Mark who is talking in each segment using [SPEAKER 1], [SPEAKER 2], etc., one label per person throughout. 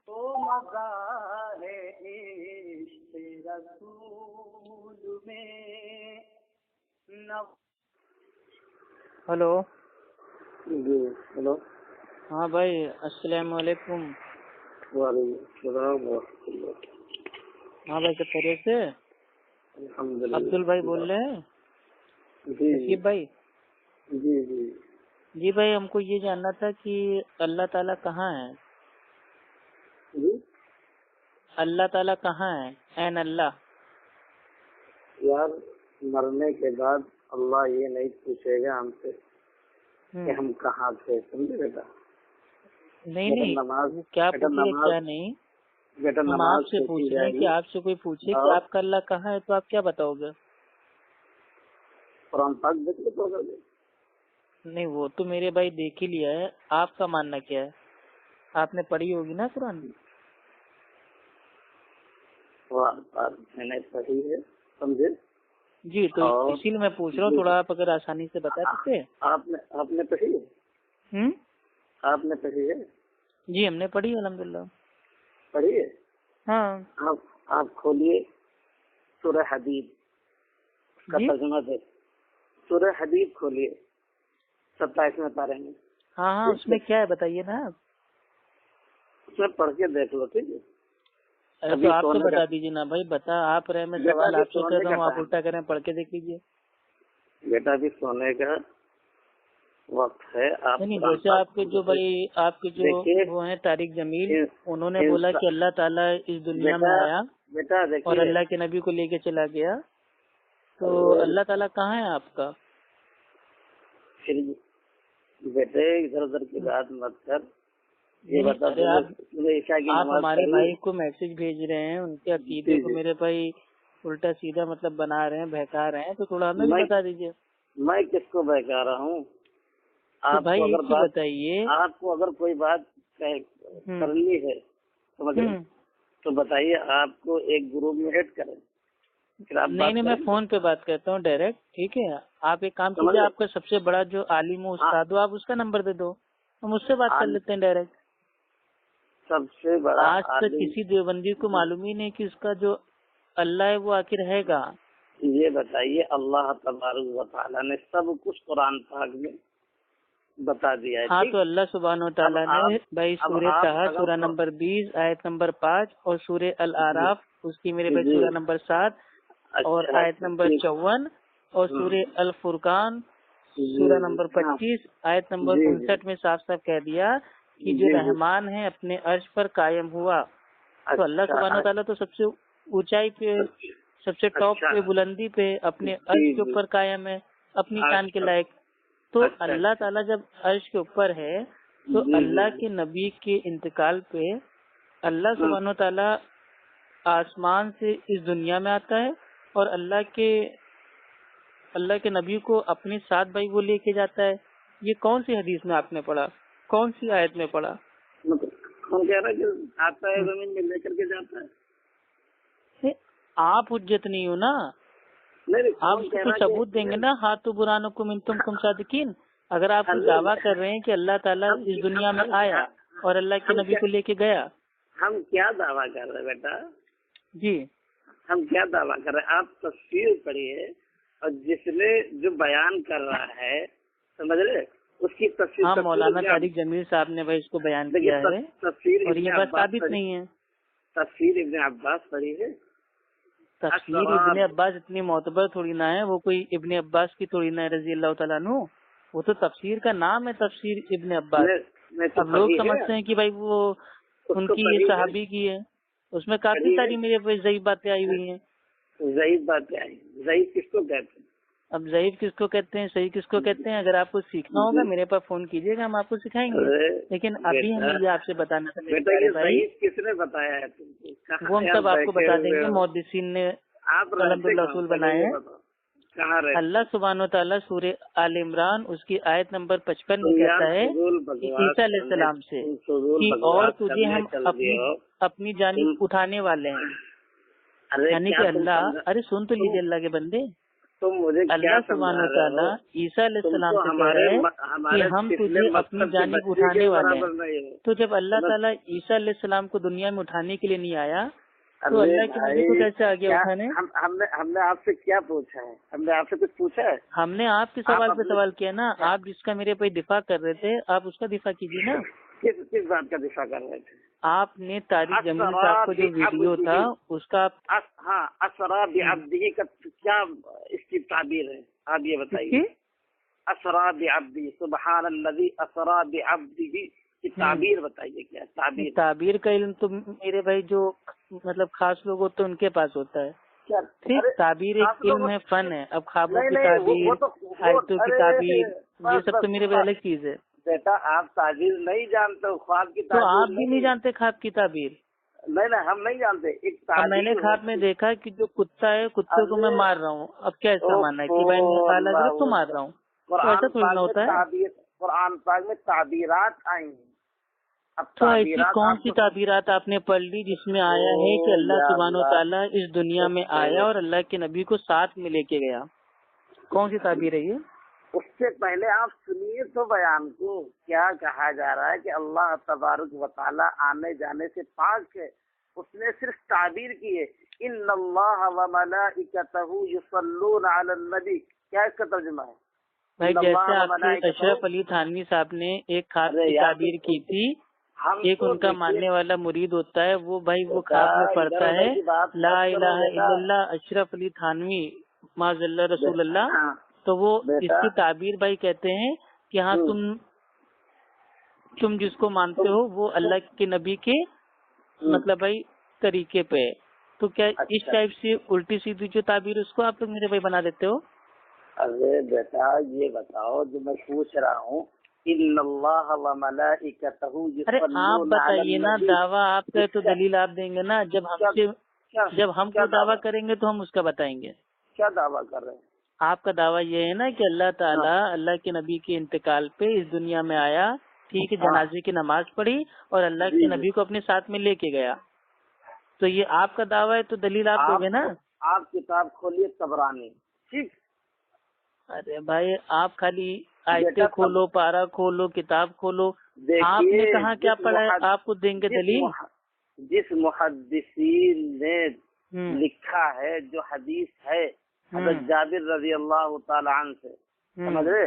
[SPEAKER 1] تو مزار عشق رسول میں
[SPEAKER 2] ہلو.
[SPEAKER 3] جی ہلو.
[SPEAKER 2] ہاں بھائی السلام علیکم.
[SPEAKER 3] وعلیکم السلام ورحمۃ اللہ.
[SPEAKER 2] ہاں بھائی سب خیریت سے؟
[SPEAKER 3] الحمدللہ.
[SPEAKER 2] عبدل بھائی بول رہے ہیں؟
[SPEAKER 3] جی
[SPEAKER 2] نصیب بھائی.
[SPEAKER 3] جی جی
[SPEAKER 2] جی بھائی ہم کو یہ جاننا تھا کہ اللہ تعالیٰ کہاں ہے؟
[SPEAKER 3] جی
[SPEAKER 2] اللہ تعالیٰ کہاں ہے؟ این اللہ.
[SPEAKER 3] یار مرنے کے بعد اللہ یہ نہیں پوچھے گا ہم سے کہ ہم کہاں تھے. سمجھے بیٹا؟
[SPEAKER 2] نہیں نہیں وہ کیا پوچھے گا کیا نہیں.
[SPEAKER 3] بیٹا
[SPEAKER 2] ہم
[SPEAKER 3] نماز
[SPEAKER 2] آپ سے پوچھ رہے ہیں کہ آپ سے کوئی پوچھے کہ آپ کا اللہ کہاں ہے تو آپ کیا بتاؤ گے؟
[SPEAKER 3] قرآن پاک دیکھ لو تو
[SPEAKER 2] نہیں وہ تو میرے بھائی دیکھ ہی لیا ہے. آپ کا ماننا کیا ہے؟ آپ نے پڑھی ہوگی نا قرآن.
[SPEAKER 3] میں نے پڑھی ہے. سمجھے؟
[SPEAKER 2] جی تو اسی لیے میں پوچھ رہا ہوں تھوڑا آپ اگر آسانی سے بتا سکتے ہیں.
[SPEAKER 3] آپ نے پڑھی ہے؟ آپ نے پڑھی ہے؟
[SPEAKER 2] جی ہم نے پڑھی الحمدللہ.
[SPEAKER 3] پڑھی ہے؟
[SPEAKER 2] ہاں.
[SPEAKER 3] آپ کھولیے سورہ حدید کا ترجمہ دے. سورہ حدید کھولیے 27 پارے میں.
[SPEAKER 2] ہاں ہاں اس میں کیا ہے بتائیے نا آپ.
[SPEAKER 3] اس میں پڑھ کے دیکھ لو. ٹھیک ہے؟
[SPEAKER 2] تو آپ تو بتا دیجیے نا بھائی. بتا آپ رہے میں سوال آپ سے کر رہا ہوں آپ الٹا کریں. پڑھ کے دیکھ لیجیے.
[SPEAKER 3] بیٹا بھی سونے کا وقت ہے.
[SPEAKER 2] نہیں جیسے آپ کے جو بھائی آپ کے جو وہ ہیں طارق جمیل انہوں نے بولا کہ اللہ تعالیٰ اس دنیا میں آیا اور اللہ کے نبی کو لے کے چلا گیا. تو اللہ تعالیٰ کہاں ہے آپ کا؟
[SPEAKER 3] بیٹے ادھر ادھر کی بات مت کر.
[SPEAKER 2] آپ ہمارے بھائی کو میسج بھیج رہے ہیں ان کے عقیدے کو میرے بھائی الٹا سیدھا مطلب بنا رہے ہیں بہکا رہے ہیں. تو تھوڑا ہمیں بھی بتا دیجیے.
[SPEAKER 3] میں کس کو بہکا رہا ہوں؟ آپ
[SPEAKER 2] بھائی
[SPEAKER 3] اگر
[SPEAKER 2] بتائیے
[SPEAKER 3] آپ کو اگر کوئی بات کرنی ہے تو بتائیے. آپ کو ایک گروپ میں ایڈ کریں.
[SPEAKER 2] نہیں میں فون پہ بات کرتا ہوں ڈائریکٹ. ٹھیک ہے آپ ایک کام کیجیے. آپ کا سب سے بڑا جو عالم و استاد ہو آپ اس کا نمبر دے دو. ہم اس سے بات کر لیتے ہیں ڈائریکٹ.
[SPEAKER 3] سب سے بڑا
[SPEAKER 2] آج تک کسی دیوبندی کو معلوم ہی نہیں کہ اس کا جو اللہ ہے وہ آخر ہے گا.
[SPEAKER 3] یہ بتائیے اللہ تبارک و تعالیٰ نے سب کچھ قرآن پاک میں بتا دیا ہے.
[SPEAKER 2] ہاں تو اللہ سبحانہ و تعالیٰ نے بھائی سورہ طٰہٰ سورہ نمبر 20 آیت نمبر 5 اور سورہ الاعراف اس کی میرے بھائی سورہ نمبر 7 اور آیت نمبر 54 اور سورہ الفرقان سورہ نمبر 25 آیت نمبر 59 میں صاف صاف کہہ دیا کہ جو رحمان ہے اپنے عرش پر قائم ہوا. تو اللہ سبحانہ و تعالیٰ تو سب سے اونچائی پہ سب سے ٹاپ پہ بلندی پہ اپنے عرش کے اوپر قائم ہے اپنی شان کے لائق. تو اللہ تعالیٰ جب عرش کے اوپر ہے تو اللہ کے نبی کے انتقال پہ اللہ سبحانہ و تعالیٰ آسمان سے اس دنیا میں آتا ہے اور اللہ کے نبی کو اپنے ساتھ بھائی وہ لے کے جاتا ہے. یہ کون سی حدیث میں آپ نے پڑھا؟ کون سی آیت میں پڑھا؟
[SPEAKER 3] آتا ہے زمین میں لے کر کے جاتا ہے.
[SPEAKER 2] آپ حجت نہیں ہو نا. آپ اس کو ثبوت دیں گے نا. ہاتھ تو برانو کو من تم صادقین. اگر آپ دعویٰ کر رہے ہیں کہ اللہ تعالیٰ اس دنیا میں آیا اور اللہ کے نبی کو لے کے گیا.
[SPEAKER 3] ہم کیا دعویٰ کر رہے ہیں بیٹا؟
[SPEAKER 2] جی
[SPEAKER 3] ہم کیا دعویٰ کر رہے ہیں؟ آپ تفسیر پڑھیے اور جس نے جو بیان کر رہا ہے سمجھ رہے اس کی تفسیر.
[SPEAKER 2] ہاں مولانا طارق جمیل صاحب نے بھائی اس کو بیان کیا ہے اور یہ بات ثابت نہیں ہے.
[SPEAKER 3] تفسیر ابن عباس پڑھی ہے.
[SPEAKER 2] تفسیر ابن عباس اتنی معتبر تھوڑی نہ ہے. وہ کوئی ابن عباس کی تھوڑی نہ ہے رضی اللہ تعالیٰ عنہ. وہ تو تفسیر کا نام ہے تفسیر ابن عباس. اب لوگ سمجھتے ہیں کہ بھائی وہ ان کی یہ صحابی کی ہے. اس میں کافی ساری میرے پاس ضعیف باتیں آئی ہوئی ہیں.
[SPEAKER 3] ضعیف باتیں آئی. ضعیف کس کو کہتے ہیں؟
[SPEAKER 2] اب ضعیف کس کو کہتے ہیں صحیح کس کو کہتے ہیں؟ اگر آپ کو سیکھنا ہوگا میرے پاس فون کیجیے گا ہم آپ کو سکھائیں گے. لیکن ابھی ہمیں یہ آپ سے بتانا تھا
[SPEAKER 3] کس نے بتایا ہے؟
[SPEAKER 2] وہ ہم سب آپ کو بتا دیں گے. محدثین نے الحمدللہ اصول بنائے ہیں. اللہ سبحانہ و تعالیٰ سورہ آل عمران اس کی آیت نمبر 55 میں کہتا ہے عیسیٰ علیہ السلام سے کہ اور تجھے ہم اپنی جانب اٹھانے والے ہیں. یعنی کہ اللہ ارے سن تو لیجیے اللہ کے بندے
[SPEAKER 3] तुम मुझे
[SPEAKER 2] अल्लाह सुब्हान व तआला ईसा अलैहिस्सलाम से कह रहे हैं कि हम तुझे अपनी जानिब उठाने वाले हैं। तो जब अल्लाह ताला ईसा अलैहिस्सलाम को दुनिया में उठाने के लिए नहीं आया तो अल्लाह के नबी को कैसे आ गया उठाने?
[SPEAKER 3] हमने आपसे क्या पूछा है? हमने आपसे कुछ पूछा है?
[SPEAKER 2] हमने आपके सवाल पे सवाल किया ना। आप जिसका मेरे पे दिफा कर रहे थे आप उसका दिफा कीजिए ना।
[SPEAKER 3] किस बात का दिफा कर रहे थे?
[SPEAKER 2] आपने तारिक जमील साहब को जो वीडियो था उसका
[SPEAKER 3] असरा बिअब्दिही का क्या इसकी ताबीर है? आप ये बताइए। असरा बिअब्दिही, सुबहानल्लज़ी असरा बिअब्दिही की ताबीर बताइए, क्या ताबीर?
[SPEAKER 2] ताबीर का इल्म तो मेरे भाई जो मतलब खास लोग होते हैं उनके पास होता है। ठीक, ताबीर एक इल्म है, फन है। अब ख्वाबों की ताबीर, आयतों की ताबीर, ये सब तो मेरे भाई अलग चीज है।
[SPEAKER 3] बेटा आप ताबीर नहीं जानते हो, ख्वाब की ताबीर।
[SPEAKER 2] तो आप भी नहीं जानते ख्वाब की ताबीर?
[SPEAKER 3] नहीं, हम नहीं जानते। एक
[SPEAKER 2] मैंने ख्वाब में देखा कि जो कुत्ता है, कुत्ते को मैं मार रहा हूँ। अब क्या ऐसा मानना है कि भाई मैं तो मार रहा हूँ? तो ऐसा थोड़ी ना होता है।
[SPEAKER 3] कुरान पाक में ताबीरात आई।
[SPEAKER 2] तो ऐसी कौन सी ताबीरात आपने पढ़ ली जिसमें आया है कि अल्लाह सुब्हानो तआला इस दुनिया में आया और अल्लाह के नबी को साथ में लेके गया? कौन सी ताबीर है ये?
[SPEAKER 3] उससे पहले आप सुनिए तो बयान को। क्या कहा जा रहा है कि अल्लाह तबारक व तआला आने जाने से पाक है। उसने सिर्फ ताबीर की है, इन्नल्लाह व मलाइकतहू युसल्लूना अलन नबी। क्या इसका तर्जुमा है?
[SPEAKER 2] भाई जैसे आपके अशरफ अली थानवी साहब ने एक ख्वाब की ताबीर की थी, एक उनका मानने वाला मुरीद होता है, वो भाई वो ख्वाब में पढ़ता है ला इलाहा इल्लल्लाह अशरफ अली थानवी माज़ल्ला रसूलुल्लाह। तो वो इसकी ताबीर भाई कहते हैं कि हाँ तुम जिसको मानते हो वो अल्लाह के नबी के मतलब भाई तरीके पे है। तो क्या इस टाइप से उल्टी सीधी जो ताबीर उसको आप लोग मेरे भाई बना देते हो?
[SPEAKER 3] अरे बेटा ये बताओ जो मैं पूछ रहा हूँ, इन्नल्लाह व मलाइकतहू।
[SPEAKER 2] अरे आप बताइए ना, दावा आप कहे तो दलील आप देंगे ना। जब हम कोई दावा करेंगे तो हम उसका बताएंगे।
[SPEAKER 3] क्या दावा कर रहे हैं?
[SPEAKER 2] आपका दावा ये है ना कि अल्लाह ताला अल्लाह के नबी के इंतकाल पे इस दुनिया में आया, ठीक है, जनाजे की नमाज पढ़ी और अल्लाह के नबी को अपने साथ में लेके गया। तो ये आपका दावा है तो दलील आप दोगे ना।
[SPEAKER 3] आप किताब खोलिए तबरानी। ठीक।
[SPEAKER 2] अरे भाई आप खाली आयतें खोलो, पारा खोलो, किताब खोलो। आपने कहाँ क्या पढ़ा है? आपको देंगे दलील।
[SPEAKER 3] जिस मुहद्दिसीन ने लिखा है जो हदीस है हज़रत जाबिर रज़ी अल्लाह तआला अन्हु से, समझ रहे,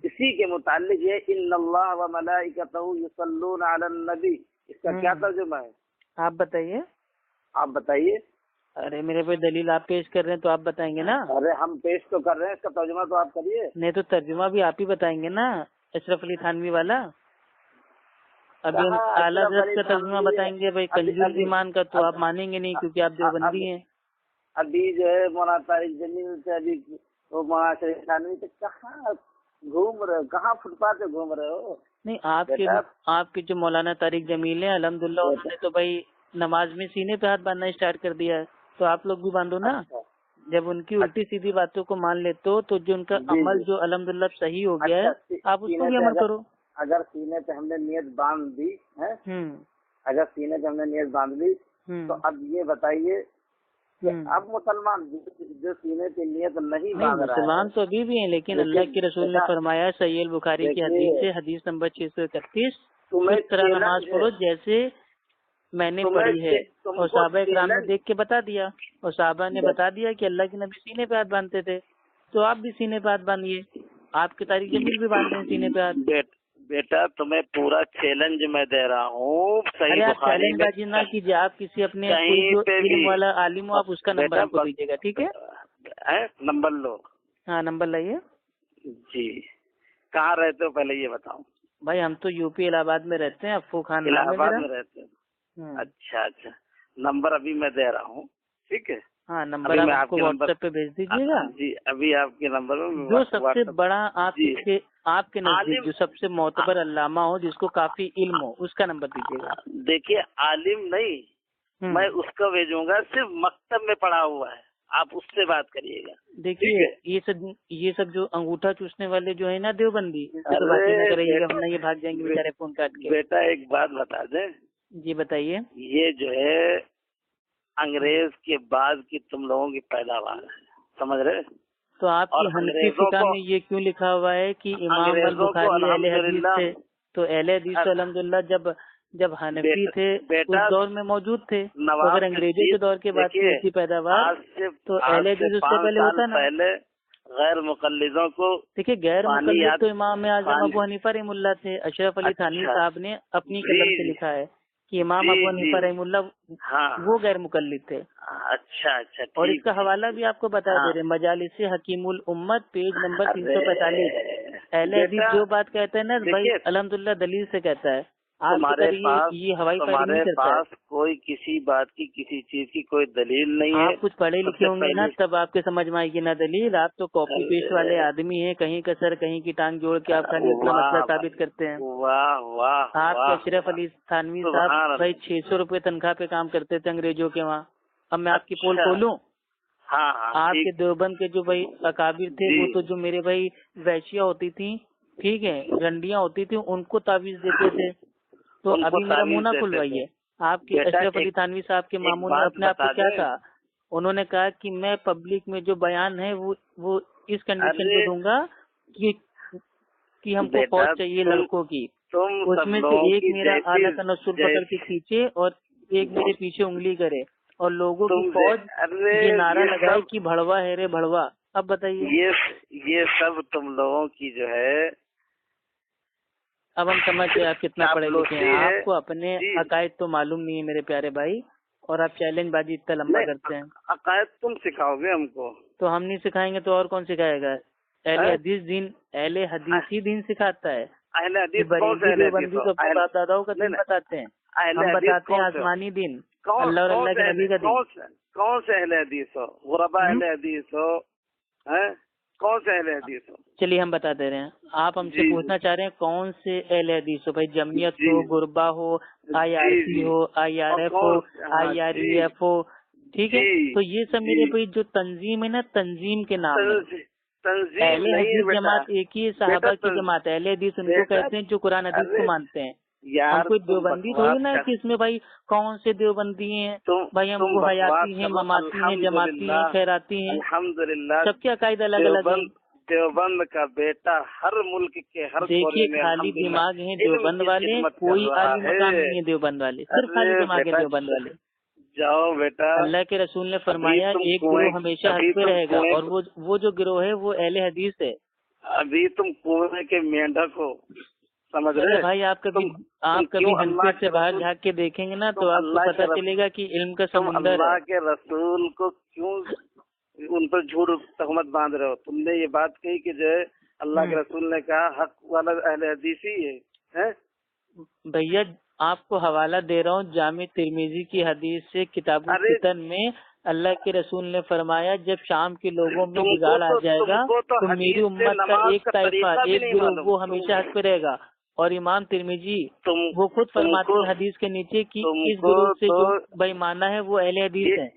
[SPEAKER 3] इसी के मुतालिक ये इन्नल्लाह व मलाइकतहू युसल्लूना अलन नबी, इसका क्या तर्जुमा है?
[SPEAKER 2] आप बताइए।
[SPEAKER 3] आप बताइए।
[SPEAKER 2] अरे मेरे पे दलील आप पेश कर रहे हैं तो आप बताएंगे ना।
[SPEAKER 3] अरे हम पेश तो कर रहे हैं, इसका तर्जुमा तो आप करिए। नहीं
[SPEAKER 2] तो तर्जुमा भी आप ही बताएंगे ना, अशरफ अली थानवी वाला। अभी हम आला हज़रत का तर्जुमा बताएंगे भाई कंजूस ईमान का, तो आप मानेंगे नहीं क्योंकि आप देवबंदी हैं।
[SPEAKER 3] अभी जो है मौलाना तारिक जमील से अभी वो मौलाना शरीफ थानवी से कहाँ घूम रहे हो, कहाँ फुटपाथ पे घूम रहे हो? नहीं आपके जो मौलाना तारिक जमील है अल्हम्दुलिल्लाह उन्होंने तो भाई नमाज में सीने पे हाथ बांधना स्टार्ट कर दिया है, तो आप लोग भी बांधो ना। जब उनकी उल्टी सीधी बातों को मान लेते हो तो जो उनका अमल जो अल्हम्दुलिल्लाह सही हो गया है आप उसको भी अमल करो। अगर सीने पे हमने नियत बांध दी है, अगर सीने पे हमने नियत बांध ली तो अब ये बताइए अब मुसलमान जो सीने पे नियत नहीं बांध रहा है, मुसलमान तो अभी भी हैं, लेकिन अल्लाह के रसूल ने फरमाया सहीह बुखारी की हदीस से, हदीस नंबर 631, इस तरह नमाज पढ़ो जैसे मैंने पढ़ी है। और साहबा इकराम ने देख के बता दिया, और साहबा ने बता दिया कि अल्लाह के नबी सीने पे हाथ बांधते थे, तो आप भी सीने पे हाथ बांधिए। आपके तारिक जमील भी बांधते हैं सीने पे हाथ। बेटा तुम्हें पूरा चैलेंज मैं दे रहा हूँ, सही बुखारी में
[SPEAKER 2] चैलेंज ना कीजिए। आप किसी अपने जो इल्म वाला आलिम हो आप उसका नंबर आपको दीजिएगा, ठीक है?
[SPEAKER 3] नंबर लो।
[SPEAKER 2] हाँ नंबर लाइए
[SPEAKER 3] जी। कहाँ रहते हो पहले ये बताओ?
[SPEAKER 2] भाई हम तो यूपी इलाहाबाद में रहते हैं, अफू खान
[SPEAKER 3] इलाहाबाद में रहते हैं। अच्छा, नंबर अभी मैं दे रहा हूँ, ठीक है?
[SPEAKER 2] हाँ नंबर आप आपको व्हाट्सएप पे भेज दीजिएगा।
[SPEAKER 3] जी अभी आपके नंबर में
[SPEAKER 2] जो सबसे बड़ा आपके नजदीक जो सबसे मोतबर अल्लामा हो जिसको काफी इल्म हो उसका नंबर दीजिएगा।
[SPEAKER 3] देखिए आलिम नहीं मैं उसको भेजूंगा, सिर्फ मकतब में पढ़ा हुआ है, आप उससे बात करिएगा।
[SPEAKER 2] देखिए ये सब जो अंगूठा चूसने वाले जो है ना देवबंदी, इससे तो बात ही ना करिएगा, वरना ये भाग जाएंगे बेचारे फोन काट के।
[SPEAKER 3] बेटा एक बात बता दे।
[SPEAKER 2] जी बताइए।
[SPEAKER 3] ये जो है अंग्रेज के बाद की तुम लोगों की पैदावार है, समझ रहे?
[SPEAKER 2] تو آپ کی حنفی فقہ میں یہ کیوں لکھا ہوا ہے کہ امام البخاری اہل حدیث تھے؟ تو اہل حدیث تو الحمدللہ جب حنفی تھے اس دور میں موجود تھے، تو اگر انگریزوں کے دور کے بعد کی پیداوار تو اہل حدیث اس سے پہلے ہوتا نا۔
[SPEAKER 3] غیر مقلدوں کو
[SPEAKER 2] دیکھیے غیر مقلد تو امام اعظم ابو حنیفہ رحمہ اللہ تھے۔ اشرف علی تھانوی صاحب نے اپنی قلم سے لکھا ہے کہ امام ابو حنیفہ رحمہ اللہ وہ غیر مقلد تھے۔
[SPEAKER 3] اچھا
[SPEAKER 2] اور اس کا حوالہ بھی آپ کو بتا دے رہے، مجالس حکیم الامت پیج نمبر 345۔ اہل حدیث جو بات کہتے ہیں نا بھائی الحمدللہ دلیل سے کہتا ہے۔ یہ ہوائی فائرنگ نہیں کرتا ہے۔
[SPEAKER 3] پاس کوئی کسی بات کی کسی چیز کی کوئی دلیل نہیں ہے۔
[SPEAKER 2] آپ کچھ پڑھے لکھے ہوں گے نا تب آپ کے سمجھ میں آئے گی نا دلیل۔ آپ تو کاپی پیسٹ والے آدمی ہیں، کہیں کا سر کہیں کی ٹانگ جوڑ کے آپ خالی اپنا مسئلہ ثابت کرتے ہیں۔
[SPEAKER 3] واہ واہ،
[SPEAKER 2] آپ کے اشرف علی تھانوی صاحب بھائی 600 روپے تنخواہ پہ کام کرتے تھے انگریزوں کے وہاں۔ اب میں آپ کی پول کھولوں، آپ کے دیوبند کے جو بھائی اکابر تھے وہ تو جو میرے بھائی ویشیاں ہوتی تھیں، ٹھیک ہے، رنڈیاں ہوتی تھیں، ان کو تعویذ دیتے تھے۔ تو ابھی میرا منہ نہ کھلوائیے۔ آپ کے اشرف علی تھانوی صاحب کے ماموں نے اپنے آپ کو کیا کہا؟ انہوں نے کہا کہ میں پبلک میں جو بیان ہے وہ اس کنڈیشن پہ دوں گا کہ ہم کو فوج چاہیے لڑکوں کی، اس میں سے ایک میرا اعلیٰ تناسل پکڑ کے کھینچے اور ایک میرے پیچھے انگلی کرے اور لوگوں کی فوج یہ نعرہ لگائے کہ بھڑوا ہے رے بھڑوا۔ اب بتائیے
[SPEAKER 3] یہ سب تم لوگوں کی جو ہے،
[SPEAKER 2] اب ہم سمجھتے ہیں آپ کتنا پڑھے لکھے ہیں۔ آپ کو اپنے عقائد تو معلوم نہیں ہے میرے پیارے بھائی، اور آپ چیلنج بازی اتنا لمبا کرتے ہیں۔
[SPEAKER 3] عقائد تم سکھاؤ گے ہم کو؟
[SPEAKER 2] تو ہم نہیں سکھائیں گے تو اور کون سکھائے گا؟ اہل حدیث ہی دین سکھاتا ہے۔
[SPEAKER 3] اہل حدیث
[SPEAKER 2] بندی تو باپ داداؤں کا دین بتاتے ہیں، ہم بتاتے ہیں آسمانی دین، اللہ اور اللہ کے نبی کا دین۔
[SPEAKER 3] کون سے اہل حدیث ہو؟ غربا اہل حدیث ہو؟ کون سے اہل حدیث ہو؟
[SPEAKER 2] چلیے ہم بتا دے رہے ہیں۔ آپ ہم سے پوچھنا چاہ رہے ہیں کون سے اہل حدیث ہو؟ بھائی جمعیت ہو، غربا ہو، IRC ہو، IRF ہو، IREF ہو، ٹھیک ہے؟ تو یہ سب میرے بھائی جو تنظیم ہے نا، تنظیم کے نام ہے۔ اہل حدیث جماعت ایک ہی صحابہ کی جماعت ہے۔ اہل حدیث ان کو کہتے ہیں جو قرآن حدیث کو مانتے ہیں۔ ہم کوئی دیوبندی تھوڑی نا کہ اس میں بھائی کون سے دیوبندی ہیں بھائی، ہم کو حیاتی ہیں، مماتی ہیں، جماعتی ہیں، خیراتی ہیں،
[SPEAKER 3] الحمدللہ
[SPEAKER 2] سب کے عقائد الگ الگ ہیں۔
[SPEAKER 3] دیوبند کا بیٹا ہر ملک کے ہر
[SPEAKER 2] دیکھیے خالی دماغ ہیں دیوبند والے، کوئی عالی مقام نہیں ہے دیوبند والے، صرف خالی دماغ ہے دیوبند والے۔
[SPEAKER 3] جاؤ بیٹا،
[SPEAKER 2] اللہ کے رسول نے فرمایا ایک گروہ ہمیشہ حق پہ رہے گا، اور وہ جو گروہ ہے وہ اہل حدیث ہے۔
[SPEAKER 3] ابھی تم کنویں کے مینڈک ہو، سمجھ رہے
[SPEAKER 2] بھائی؟ آپ کبھی ہنفیت سے باہر جھانک کے دیکھیں گے نا تو آپ کو پتہ چلے گا کہ علم کا سمندر ہے۔
[SPEAKER 3] اللہ کے رسول کو کیوں ان پر جھوٹ تہمت باندھ رہے ہو؟ تم نے یہ بات کہی کہ جو ہے اللہ کے رسول نے کہا حق والا اہل حدیث ہی ہے۔
[SPEAKER 2] بھیا آپ کو حوالہ دے رہا ہوں جامع ترمذی کی حدیث سے، کتاب الفتن میں اللہ کے رسول نے فرمایا جب شام کے لوگوں میں بگاڑ آ جائے گا تو میری امت کا ایک طائفہ، ایک گروہ وہ ہمیشہ حق پہ رہے گا۔ اور امام ترمذی وہ خود فرماتے ہیں حدیث کے نیچے کہ اس گروہ سے جو بھائی مانا ہے وہ اہل حدیث ہے۔